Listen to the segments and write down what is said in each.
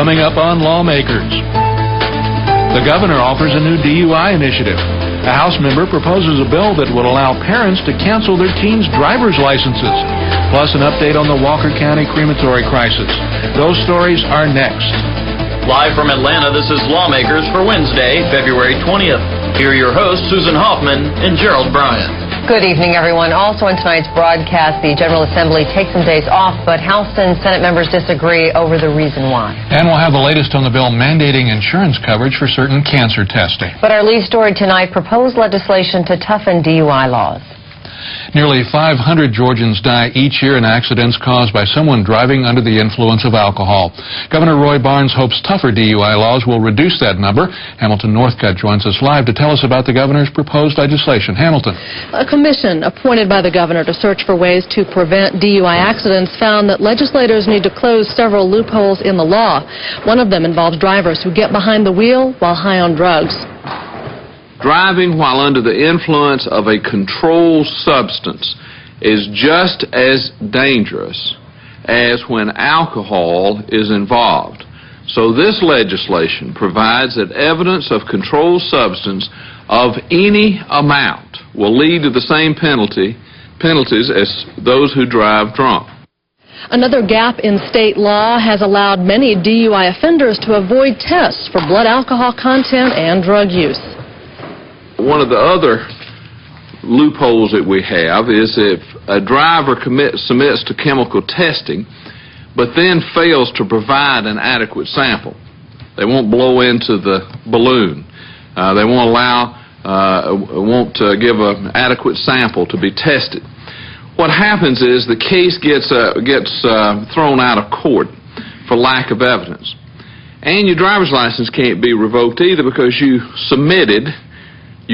Coming up on Lawmakers. The governor offers a new DUI initiative. A House member proposes a bill that would allow parents to cancel their teens' driver's licenses. Plus an update on the Walker County crematory crisis. Those stories are next. Live from Atlanta, this is Lawmakers for Wednesday, February 20th. Here are your hosts, Susan Hoffman and Gerald Bryant. Good evening, everyone. Also in tonight's broadcast, the General Assembly takes some days off, but House and Senate members disagree over the reason why. And we'll have the latest on the bill mandating insurance coverage for certain cancer testing. But our lead story tonight, proposed legislation to toughen DUI laws. Nearly 500 Georgians die each year in accidents caused by someone driving under the influence of alcohol. Governor Roy Barnes hopes tougher DUI laws will reduce that number. Hamilton Northcutt joins us live to tell us about the governor's proposed legislation. Hamilton. A commission appointed by the governor to search for ways to prevent DUI accidents found that legislators need to close several loopholes in the law. One of them involves drivers who get behind the wheel while high on drugs. Driving while under the influence of a controlled substance is just as dangerous as when alcohol is involved. So this legislation provides that evidence of controlled substance of any amount will lead to the same penalties as those who drive drunk. Another gap in state law has allowed many DUI offenders to avoid tests for blood alcohol content and drug use. One of the other loopholes that we have is if a driver submits to chemical testing but then fails to provide an adequate sample. They won't blow into the balloon. They won't give an adequate sample to be tested. What happens is the case gets thrown out of court for lack of evidence. And your driver's license can't be revoked either because you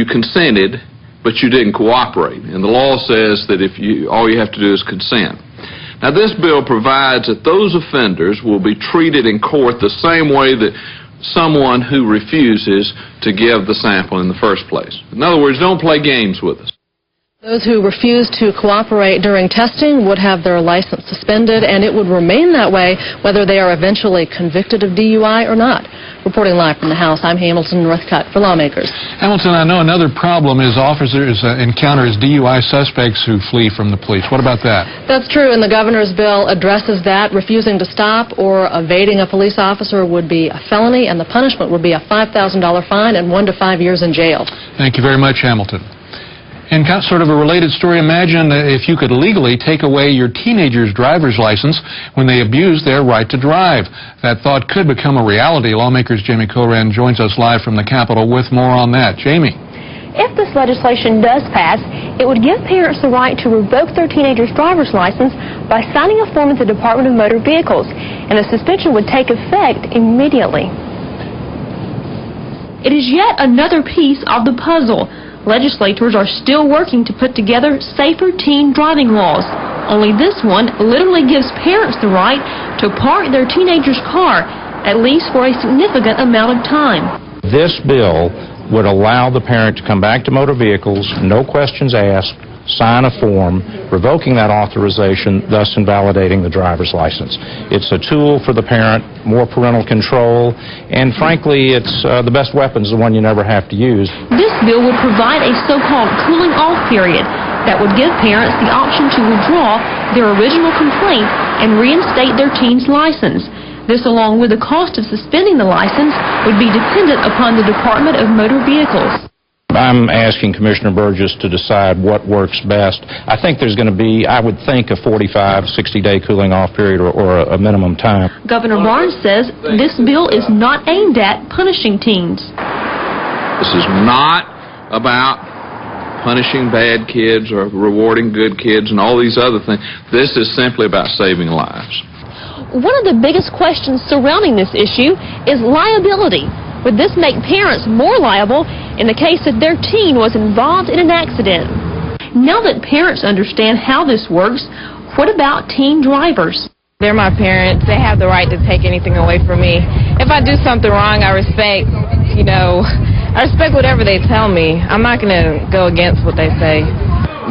consented, but you didn't cooperate. And the law says that all you have to do is consent. Now, this bill provides that those offenders will be treated in court the same way that someone who refuses to give the sample in the first place. In other words, don't play games with us. Those who refuse to cooperate during testing would have their license suspended, and it would remain that way whether they are eventually convicted of DUI or not. Reporting live from the House, I'm Hamilton Northcutt for Lawmakers. Hamilton, I know another problem is officers encounter DUI suspects who flee from the police. What about that? That's true, and the governor's bill addresses that. Refusing to stop or evading a police officer would be a felony, and the punishment would be a $5,000 fine and 1 to 5 years in jail. Thank you very much, Hamilton. In sort of a related story, imagine if you could legally take away your teenager's driver's license when they abuse their right to drive. That thought could become a reality. Lawmakers Jamie Coran joins us live from the Capitol with more on that. Jamie. If this legislation does pass, it would give parents the right to revoke their teenager's driver's license by signing a form at the Department of Motor Vehicles, and the suspension would take effect immediately. It is yet another piece of the puzzle. Legislators are still working to put together safer teen driving laws. Only this one literally gives parents the right to park their teenager's car, at least for a significant amount of time. This bill would allow the parent to come back to motor vehicles, no questions asked, sign a form, revoking that authorization, thus invalidating the driver's license. It's a tool for the parent, more parental control, and frankly, it's the best weapon is the one you never have to use. This bill would provide a so-called cooling-off period that would give parents the option to withdraw their original complaint and reinstate their teen's license. This, along with the cost of suspending the license, would be dependent upon the Department of Motor Vehicles. I'm asking Commissioner Burgess to decide what works best. I think there's going to be, I would think, a 45, 60-day cooling-off period or a minimum time. Governor Barnes says this bill is not aimed at punishing teens. This is not about punishing bad kids or rewarding good kids and all these other things. This is simply about saving lives. One of the biggest questions surrounding this issue is liability. Would this make parents more liable in the case that their teen was involved in an accident? Now that parents understand how this works, what about teen drivers? They're my parents. They have the right to take anything away from me. If I do something wrong, I respect whatever they tell me. I'm not going to go against what they say.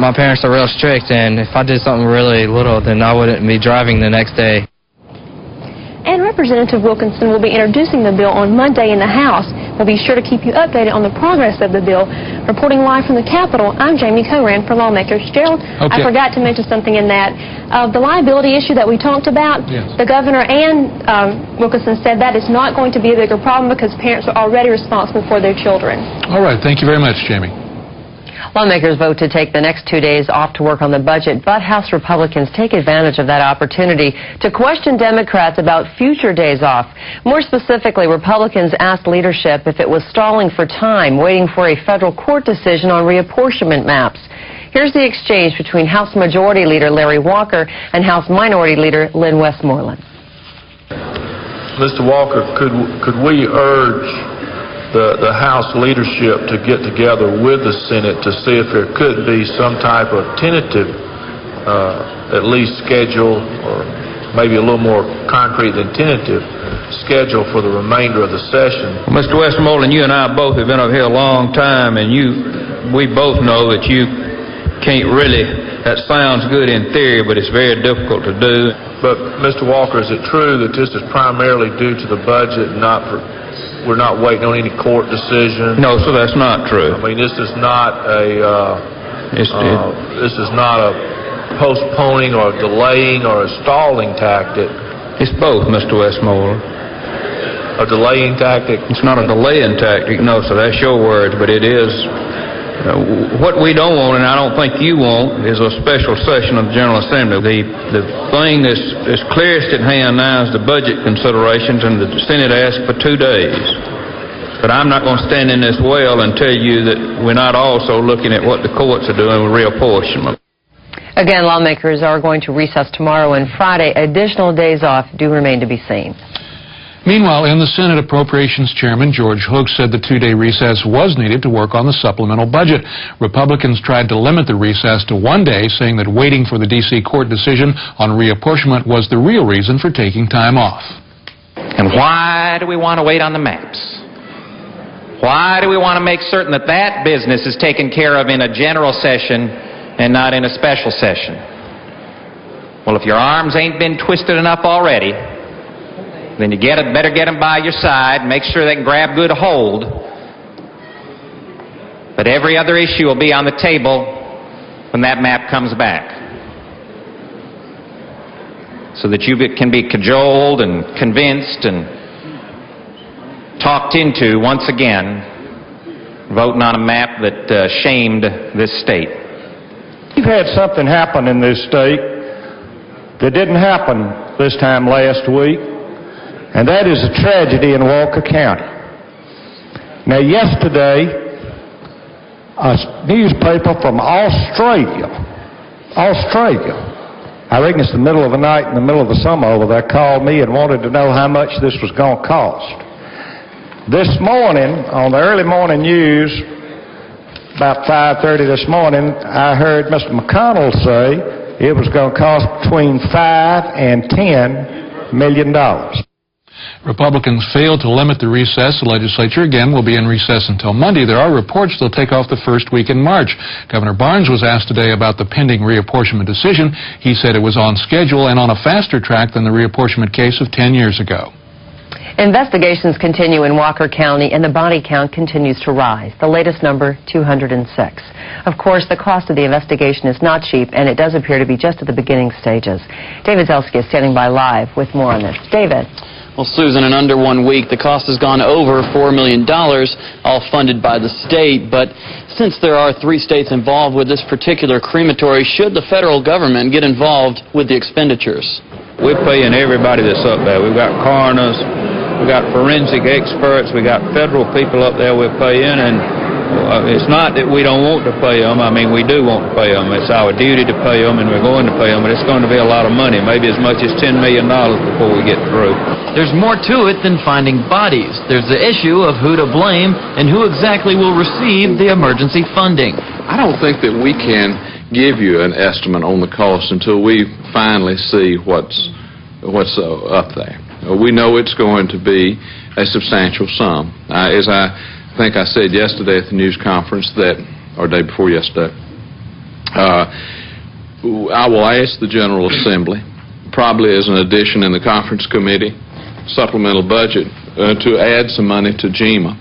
My parents are real strict, and if I did something really little, then I wouldn't be driving the next day. And Representative Wilkinson will be introducing the bill on Monday in the House. We'll be sure to keep you updated on the progress of the bill. Reporting live from the Capitol, I'm Jamie Coran for Lawmakers. Gerald, I forgot to mention something in that. The liability issue that we talked about, the governor and Wilkinson said that is not going to be a bigger problem because parents are already responsible for their children. All right. Thank you very much, Jamie. Lawmakers vote to take the next 2 days off to work on the budget, but House Republicans take advantage of that opportunity to question Democrats about future days off. More specifically, Republicans asked leadership if it was stalling for time, waiting for a federal court decision on reapportionment maps. Here's the exchange between House Majority Leader Larry Walker and House Minority Leader Lynn Westmoreland. Mr. Walker, could we urge the House leadership to get together with the Senate to see if there could be some type of tentative, at least schedule, or maybe a little more concrete than tentative, schedule for the remainder of the session? Well, Mr. Westmoreland, you and I both have been up here a long time, and we both know that you can't really, that sounds good in theory, but it's very difficult to do. But, Mr. Walker, is it true that this is primarily due to the budget, we're not waiting on any court decision? No, sir, that's not true. I mean, this is not a postponing or delaying or a stalling tactic. It's both, Mr. Westmoreland. A delaying tactic? It's not a delaying tactic, no, sir, that's your words, but it is. What we don't want, and I don't think you want, is a special session of the General Assembly. The thing that's clearest at hand now is the budget considerations, and the Senate asked for 2 days. But I'm not going to stand in this well and tell you that we're not also looking at what the courts are doing with reapportionment. Again, lawmakers are going to recess tomorrow and Friday. Additional days off do remain to be seen. Meanwhile, in the Senate, Appropriations Chairman George Hook said the 2-day recess was needed to work on the supplemental budget. Republicans tried to limit the recess to 1 day, saying that waiting for the D.C. court decision on reapportionment was the real reason for taking time off. And why do we want to wait on the maps? Why do we want to make certain that that business is taken care of in a general session and not in a special session? Well, if your arms ain't been twisted enough already, then you better get them by your side, make sure they can grab good hold. But every other issue will be on the table when that map comes back, so that you can be cajoled and convinced and talked into, once again, voting on a map that shamed this state. We've had something happen in this state that didn't happen this time last week, and that is a tragedy in Walker County. Now, yesterday, a newspaper from Australia, I reckon it's the middle of the night in the middle of the summer over there, called me and wanted to know how much this was going to cost. This morning, on the early morning news, about 5:30 this morning, I heard Mr. McConnell say it was going to cost between $5 and $10 million. Republicans failed to limit the recess. The legislature, again, will be in recess until Monday. There are reports they'll take off the first week in March. Governor Barnes was asked today about the pending reapportionment decision. He said it was on schedule and on a faster track than the reapportionment case of 10 years ago. Investigations continue in Walker County, and the body count continues to rise. The latest number, 206. Of course, the cost of the investigation is not cheap, and it does appear to be just at the beginning stages. David Zelski is standing by live with more on this. David. Well, Susan, in under 1 week, the cost has gone over $4 million, all funded by the state. But since there are 3 states involved with this particular crematory, should the federal government get involved with the expenditures? We're paying everybody that's up there. We've got coroners, we've got forensic experts, we got federal people up there we're paying, and it's not that we don't want to pay them. I mean, we do want to pay them. It's our duty to pay them, and we're going to pay them, but it's going to be a lot of money, maybe as much as $10 million before we get through. There's more to it than finding bodies. There's the issue of who to blame and who exactly will receive the emergency funding. I don't think that we can give you an estimate on the cost until we finally see what's up there. We know it's going to be a substantial sum. As I think I said yesterday at the news conference or day before yesterday, I will ask the General Assembly, probably as an addition in the conference committee, supplemental budget to add some money to GEMA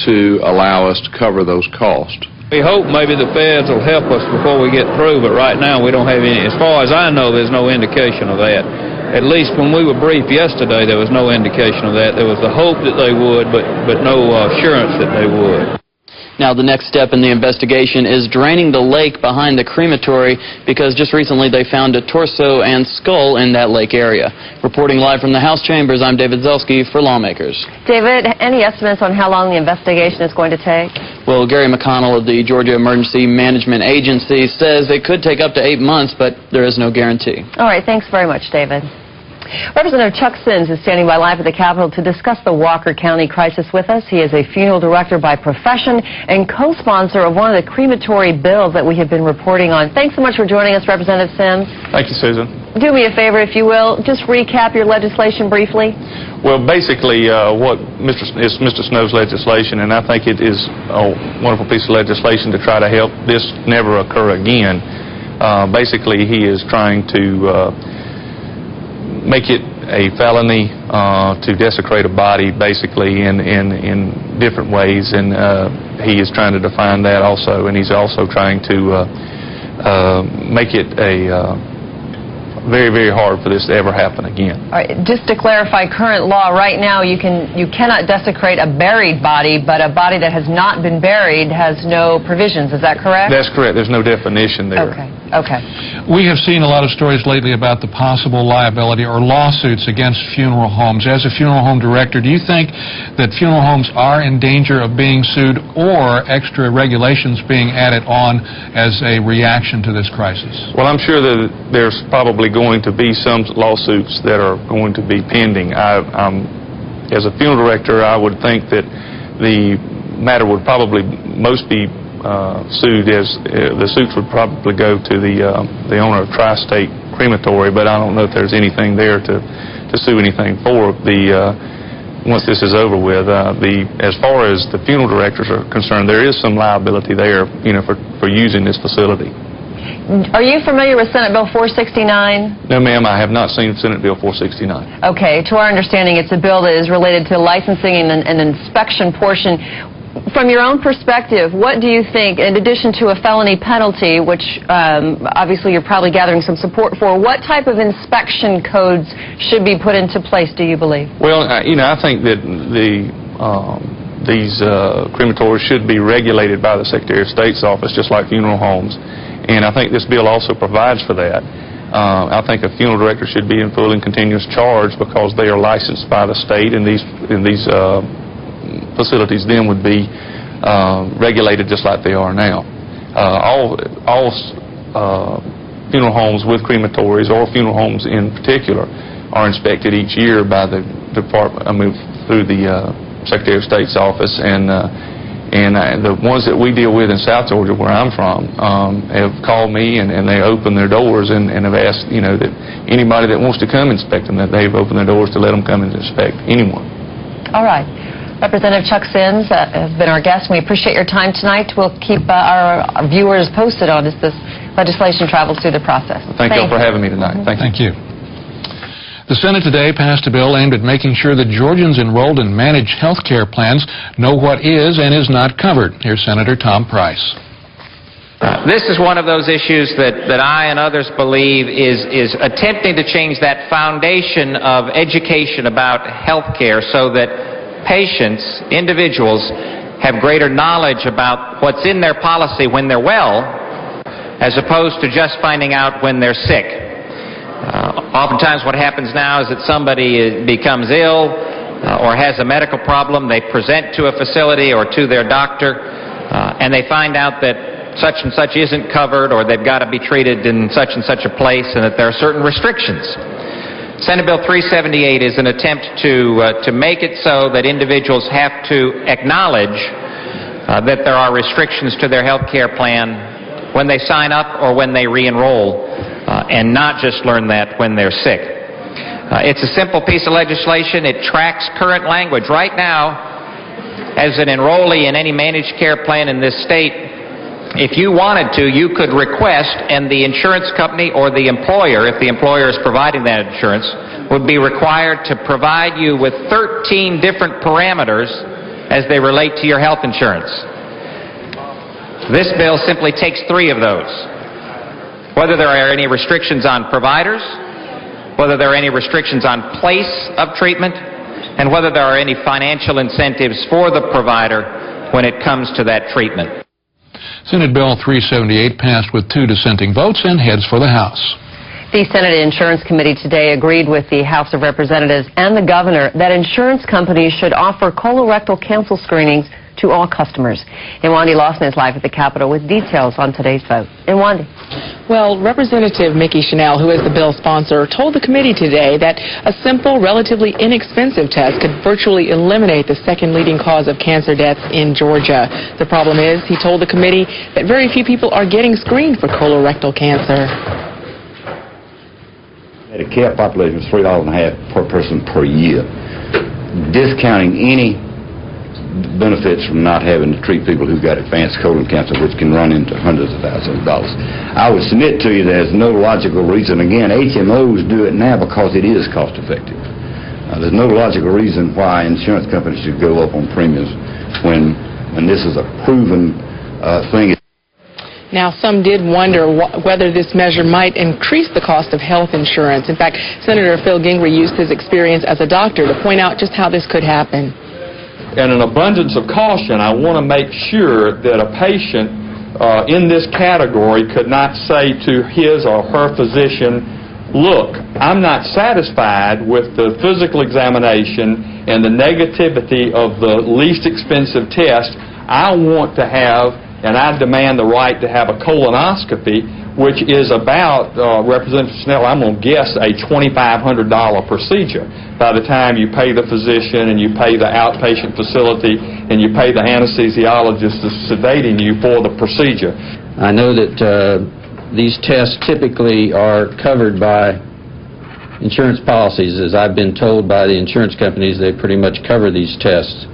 to allow us to cover those costs. We hope maybe the feds will help us before we get through, but right now we don't have any. As far as I know, there's no indication of that. At least when we were briefed yesterday, there was no indication of that. There was the hope that they would, but no assurance that they would. Now, the next step in the investigation is draining the lake behind the crematory because just recently they found a torso and skull in that lake area. Reporting live from the House chambers, I'm David Zelski for Lawmakers. David, any estimates on how long the investigation is going to take? Well, Gary McConnell of the Georgia Emergency Management Agency says it could take up to 8 months, but there is no guarantee. All right, thanks very much, David. Representative Chuck Sims is standing by live at the Capitol to discuss the Walker County crisis with us. He is a funeral director by profession and co-sponsor of one of the crematory bills that we have been reporting on. Thanks so much for joining us, Representative Sims. Thank you, Susan. Do me a favor, if you will, just recap your legislation briefly. Well, basically, what Mr. Snow's legislation, and I think it is a wonderful piece of legislation to try to help this never occur again. Basically, he is trying to make it a felony to desecrate a body, basically, in different ways, and he is trying to define that also, and he's also trying to make it a very, very hard for this to ever happen again. All right, just to clarify, current law right now, you cannot desecrate a buried body, but a body that has not been buried has no provisions. Is that correct? That's correct. There's no definition there. Okay. We have seen a lot of stories lately about the possible liability or lawsuits against funeral homes. As a funeral home director, do you think that funeral homes are in danger of being sued or extra regulations being added on as a reaction to this crisis? Well, I'm sure that there's probably going to be some lawsuits that are going to be pending. As a funeral director, I would think that the matter would probably most be sued as the suits would probably go to the owner of Tri-State Crematory, but I don't know if there's anything there to sue anything for once this is over with. As far as the funeral directors are concerned, there is some liability there, for using this facility. Are you familiar with Senate Bill 469? No, ma'am, I have not seen Senate Bill 469. Okay, to our understanding, it's a bill that is related to licensing and inspection portion. From your own perspective, what do you think, in addition to a felony penalty, which obviously you're probably gathering some support for, what type of inspection codes should be put into place, do you believe? Well, I think that these crematories should be regulated by the Secretary of State's office, just like funeral homes. And I think this bill also provides for that. I think a funeral director should be in full and continuous charge because they are licensed by the state, and these facilities then would be regulated just like they are now. All funeral homes with crematories, or funeral homes in particular, are inspected each year by the department. Through the Secretary of State's office, and the ones that we deal with in South Georgia, where I'm from, have called me and they open their doors and have asked, that anybody that wants to come inspect them, that they've opened their doors to let them come and inspect anyone. All right. Representative Chuck Sims has been our guest. We appreciate your time tonight. We'll keep our viewers posted on as this legislation travels through the process. Thank you all for having me tonight. Thank you. The Senate today passed a bill aimed at making sure that Georgians enrolled in managed health care plans know what is and is not covered. Here's Senator Tom Price. This is one of those issues that I and others believe is attempting to change that foundation of education about health care so that patients, individuals, have greater knowledge about what's in their policy when they're well, as opposed to just finding out when they're sick. Oftentimes what happens now is that somebody becomes ill or has a medical problem, they present to a facility or to their doctor, and they find out that such and such isn't covered, or they've got to be treated in such and such a place, and that there are certain restrictions. Senate Bill 378 is an attempt to make it so that individuals have to acknowledge that there are restrictions to their health care plan when they sign up or when they re-enroll, and not just learn that when they're sick. It's a simple piece of legislation. It tracks current language. Right now, as an enrollee in any managed care plan in this state, if you wanted to, you could request, and the insurance company or the employer, if the employer is providing that insurance, would be required to provide you with 13 different parameters as they relate to your health insurance. This bill simply takes 3 of those. Whether there are any restrictions on providers, whether there are any restrictions on place of treatment, and whether there are any financial incentives for the provider when it comes to that treatment. Senate Bill 378 passed with 2 dissenting votes and heads for the House. The Senate Insurance Committee today agreed with the House of Representatives and the governor that insurance companies should offer colorectal cancer screenings to all customers. Nwandi Lawson is live at the Capitol with details on today's vote. Nwandi. Well, Representative Mickey Chanel, who is the bill sponsor, told the committee today that a simple, relatively inexpensive test could virtually eliminate the second leading cause of cancer deaths in Georgia. The problem is, he told the committee, that very few people are getting screened for colorectal cancer. Medicare population is $3.50 per person per year. Discounting any benefits from not having to treat people who've got advanced colon cancer, which can run into hundreds of thousands of dollars. I would submit to you there's no logical reason. Again, HMOs do it now because it is cost effective. There's no logical reason why insurance companies should go up on premiums when this is a proven thing. Now, some did wonder whether this measure might increase the cost of health insurance. In fact, Senator Phil Gingrey used his experience as a doctor to point out just how this could happen. In an abundance of caution, I want to make sure that a patient in this category could not say to his or her physician, look, I'm not satisfied with the physical examination and the negativity of the least expensive test. I want to have, and I demand the right to have a colonoscopy, which is about, Representative Snell, I'm going to guess, a $2,500 procedure by the time you pay the physician and you pay the outpatient facility and you pay the anesthesiologist that's sedating you for the procedure. I know that these tests typically are covered by insurance policies. As I've been told by the insurance companies, they pretty much cover these tests.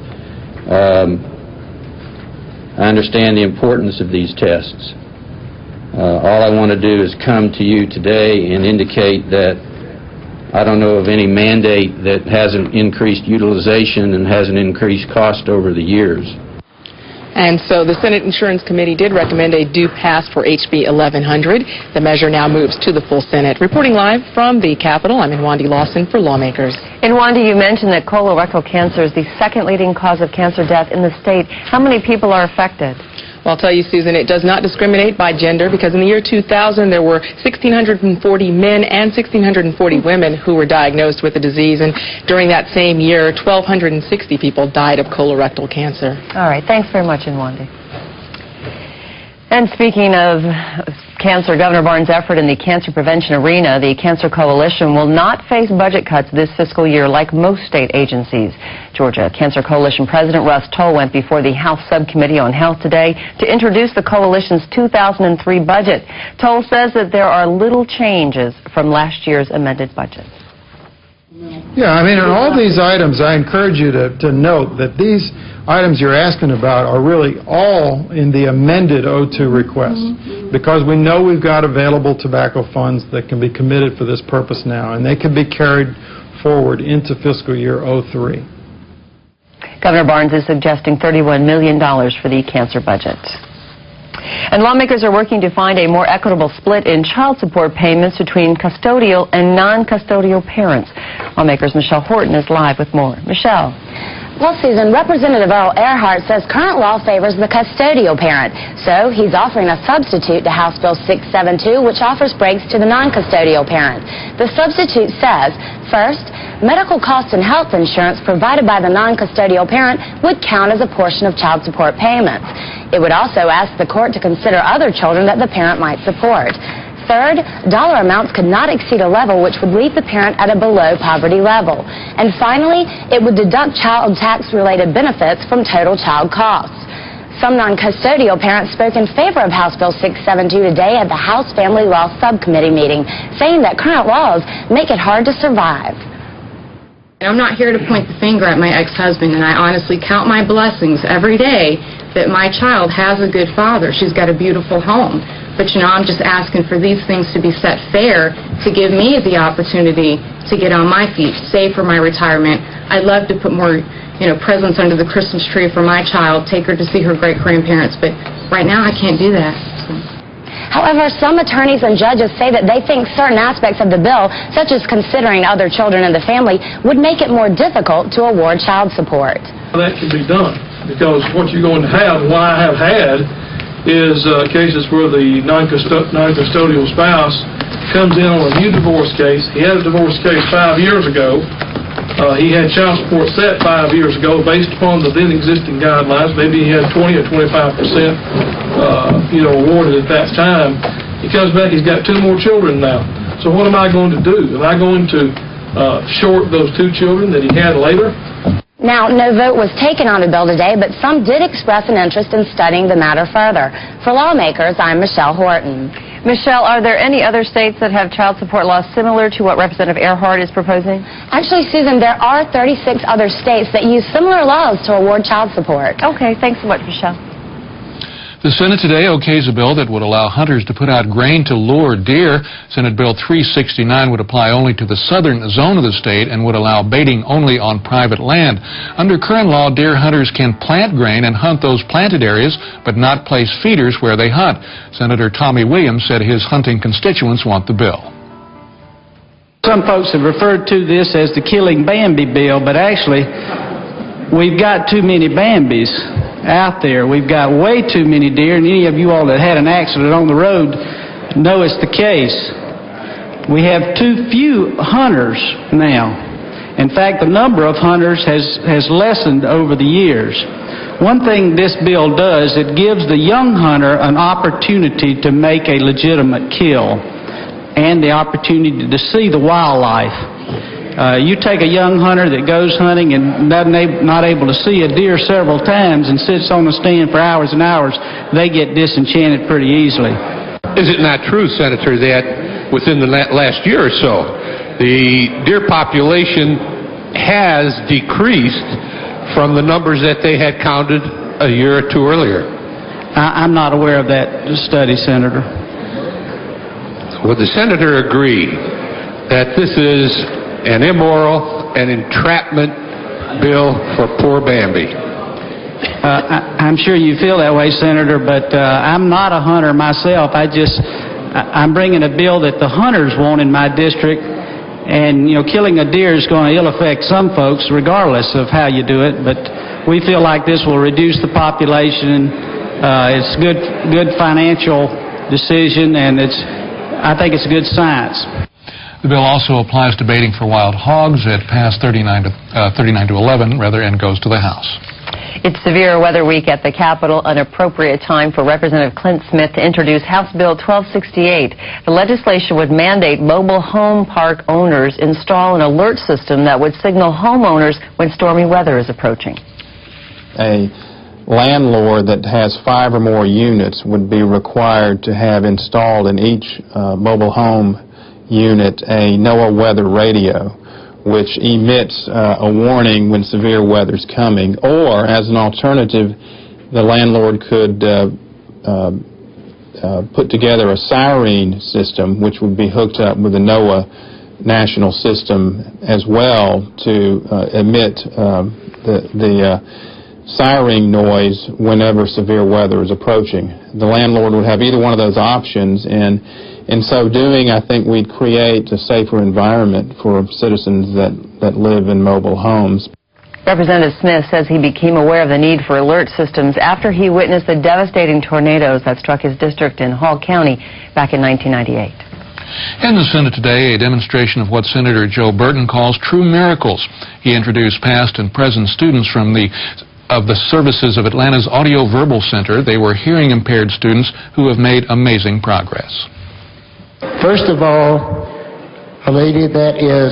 I understand the importance of these tests. All I want to do is come to you today and indicate that I don't know of any mandate that hasn't increased utilization and hasn't increased cost over the years. And so the Senate Insurance Committee did recommend a do pass for HB 1100. The measure now moves to the full Senate. Reporting live from the Capitol, I'm Nwandi Lawson for Lawmakers. Nwandi, you mentioned that colorectal cancer is the second leading cause of cancer death in the state. How many people are affected? Well, I'll tell you, Susan, it does not discriminate by gender because in the year 2000 there were 1,640 men and 1,640 women who were diagnosed with the disease, and during that same year 1,260 people died of colorectal cancer. All right, thanks very much, Nwandi. And speaking of cancer, Governor Barnes' effort in the cancer prevention arena, the Cancer Coalition will not face budget cuts this fiscal year like most state agencies. Georgia Cancer Coalition President Russ Toll went before the House Subcommittee on Health today to introduce the coalition's 2003 budget. Toll says that there are little changes from last year's amended budget. Yeah, I mean, on all these items, I encourage you to note that these items you're asking about are really all in the amended O2 request, because we know we've got available tobacco funds that can be committed for this purpose now, and they can be carried forward into fiscal year 03. Governor Barnes is suggesting $31 million for the cancer budget. And lawmakers are working to find a more equitable split in child support payments between custodial and non-custodial parents. Lawmakers Michelle Horton is live with more. Michelle. Well, Susan, Representative Earl Earhart says current law favors the custodial parent, so he's offering a substitute to House Bill 672, which offers breaks to the non-custodial parent. The substitute says, first, medical costs and health insurance provided by the non-custodial parent would count as a portion of child support payments. It would also ask the court to consider other children that the parent might support. Third, dollar amounts could not exceed a level which would leave the parent at a below poverty level. And finally, it would deduct child tax-related benefits from total child costs. Some non-custodial parents spoke in favor of House Bill 672 today at the House Family Law Subcommittee meeting, saying that current laws make it hard to survive. I'm not here to point the finger at my ex-husband, and I honestly count my blessings every day that my child has a good father. She's got a beautiful home. But, you know, I'm just asking for these things to be set fair to give me the opportunity to get on my feet, save for my retirement. I'd love to put more, presents under the Christmas tree for my child, take her to see her great-grandparents, but right now I can't do that. However, some attorneys and judges say that they think certain aspects of the bill, such as considering other children in the family, would make it more difficult to award child support. That can be done, because what you're going to have, and what I have had, is cases where the non-custodial spouse comes in on a new divorce case. He had a divorce case 5 years ago. He had child support set 5 years ago based upon the then existing guidelines. Maybe he had 20 or 25% awarded at that time. He comes back, he's got 2 more children now. So what am I going to do? Am I going to short those 2 children that he had later? Now, no vote was taken on the bill today, but some did express an interest in studying the matter further. For Lawmakers, I'm Michelle Horton. Michelle, are there any other states that have child support laws similar to what Representative Earhart is proposing? Actually, Susan, there are 36 other states that use similar laws to award child support. Okay, thanks so much, Michelle. The Senate today okays a bill that would allow hunters to put out grain to lure deer. Senate Bill 369 would apply only to the southern zone of the state and would allow baiting only on private land. Under current law, deer hunters can plant grain and hunt those planted areas, but not place feeders where they hunt. Senator Tommy Williams said his hunting constituents want the bill. Some folks have referred to this as the Killing Bambi bill, but actually, we've got too many Bambis out there. We've got way too many deer, and any of you all that had an accident on the road know it's the case. We have too few hunters now. In fact, the number of hunters has lessened over the years. One thing this bill does, it gives the young hunter an opportunity to make a legitimate kill and the opportunity to see the wildlife. You take a young hunter that goes hunting and not able to see a deer several times and sits on the stand for hours and hours, they get disenchanted pretty easily. Is it not true, Senator, that within the last year or so, the deer population has decreased from the numbers that they had counted a year or 2 earlier? I'm not aware of that study, Senator. Would the Senator agree that this is an immoral and entrapment bill for poor Bambi? I'm sure you feel that way, Senator, but I'm not a hunter myself. I'm bringing a bill that the hunters want in my district, and killing a deer is going to ill affect some folks regardless of how you do it, but we feel like this will reduce the population. It's good financial decision, and I think it's good science. The bill also applies to baiting for wild hogs. It passed 39 to 11, and goes to the House. It's severe weather week at the Capitol, an appropriate time for Representative Clint Smith to introduce House Bill 1268. The legislation would mandate mobile home park owners install an alert system that would signal homeowners when stormy weather is approaching. A landlord that has 5 or more units would be required to have installed in each mobile home unit a NOAA weather radio, which emits a warning when severe weather is coming. Or, as an alternative, the landlord could put together a siren system, which would be hooked up with the NOAA national system as well to emit the siren noise whenever severe weather is approaching. The landlord would have either one of those options, and in so doing, I think we'd create a safer environment for citizens that live in mobile homes. Representative Smith says he became aware of the need for alert systems after he witnessed the devastating tornadoes that struck his district in Hall County back in 1998. In the Senate today, a demonstration of what Senator Joe Burton calls true miracles. He introduced past and present students from the services of Atlanta's Audio Verbal Center. They were hearing impaired students who have made amazing progress. First of all, a lady that is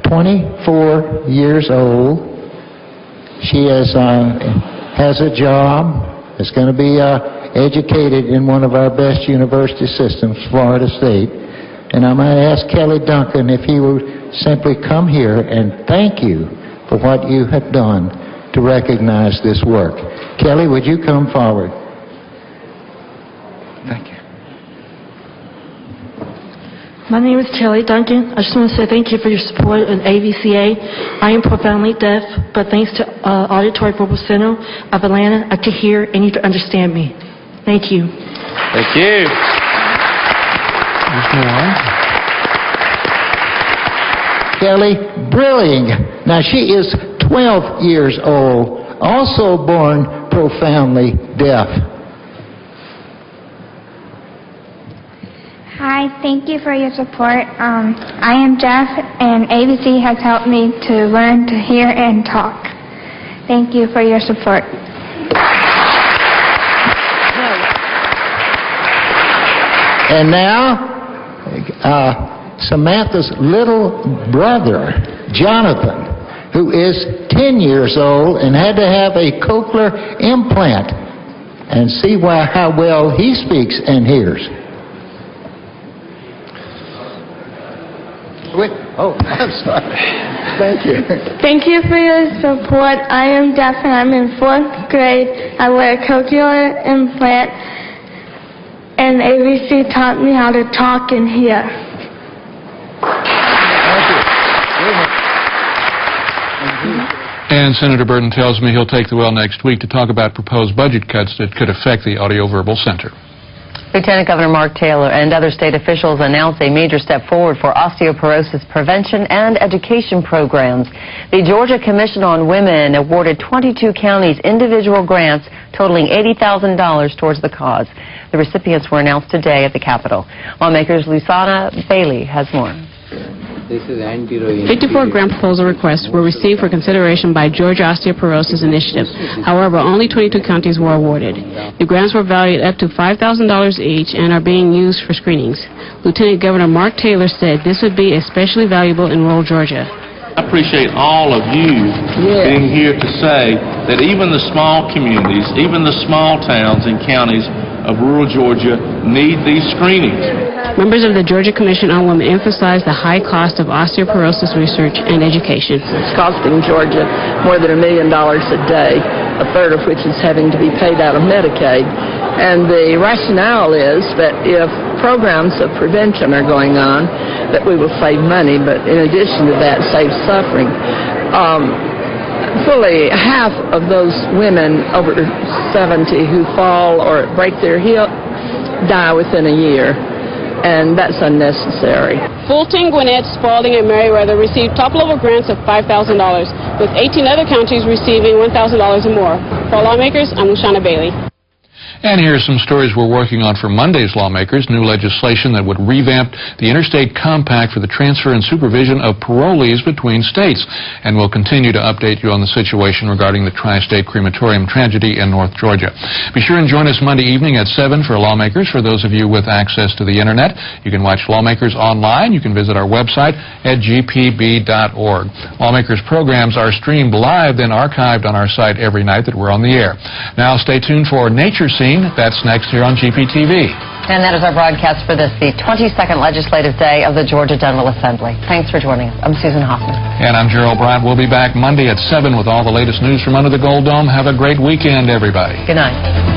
24 years old. She has a job, is going to be educated in one of our best university systems, Florida State. And I'm going to ask Kelly Duncan if he would simply come here and thank you for what you have done to recognize this work. Kelly, would you come forward? Thank you. My name is Kelly Duncan. I just want to say thank you for your support in AVCA. I am profoundly deaf, but thanks to Auditory Verbal Center of Atlanta, I can hear and you can understand me. Thank you. Thank you. There's more. Kelly Brilling. Now, she is 12 years old, also born profoundly deaf. Hi, thank you for your support. I am deaf, and ABC has helped me to learn to hear and talk. Thank you for your support. And now, Samantha's little brother, Jonathan, who is 10 years old and had to have a cochlear implant. And see how well he speaks and hears. Wait, I'm sorry. Thank you. Thank you for your support. I am deaf and I'm in 4th grade. I wear a cochlear implant, and ABC taught me how to talk and hear. And Senator Burton tells me he'll take the well next week to talk about proposed budget cuts that could affect the Audio-Verbal Center. Lieutenant Governor Mark Taylor and other state officials announced a major step forward for osteoporosis prevention and education programs. The Georgia Commission on Women awarded 22 counties individual grants totaling $80,000 towards the cause. The recipients were announced today at the Capitol. Lawmakers Lusana Bailey has more. 54 grant proposal requests were received for consideration by Georgia Osteoporosis Initiative. However, only 22 counties were awarded. The grants were valued up to $5,000 each and are being used for screenings. Lieutenant Governor Mark Taylor said this would be especially valuable in rural Georgia. I appreciate all of you being here to say that even the small communities, even the small towns and counties of rural Georgia need these screenings. Members of the Georgia Commission on Women emphasized the high cost of osteoporosis research and education. It's costing Georgia more than $1 million a day, a third of which is having to be paid out of Medicaid. And the rationale is that if programs of prevention are going on, that we will save money, but in addition to that, save suffering. Fully half of those women over 70 who fall or break their hip die within a year, and that's unnecessary. Fulton, Gwinnett, Spalding, and Meriwether received top-level grants of $5,000, with 18 other counties receiving $1,000 or more. For Lawmakers, I'm Lushana Bailey. And here are some stories we're working on for Monday's Lawmakers. New legislation that would revamp the Interstate Compact for the transfer and supervision of parolees between states. And we'll continue to update you on the situation regarding the Tri-State Crematorium tragedy in North Georgia. Be sure and join us Monday evening at 7 for Lawmakers. For those of you with access to the Internet, you can watch Lawmakers online. You can visit our website at gpb.org. Lawmakers programs are streamed live, then archived on our site every night that we're on the air. Now stay tuned for Nature Scene. That's next here on GPTV. And that is our broadcast for this, the 22nd legislative day of the Georgia General Assembly. Thanks for joining us. I'm Susan Hoffman. And I'm Gerald Bryant. We'll be back Monday at 7 with all the latest news from under the Gold Dome. Have a great weekend, everybody. Good night.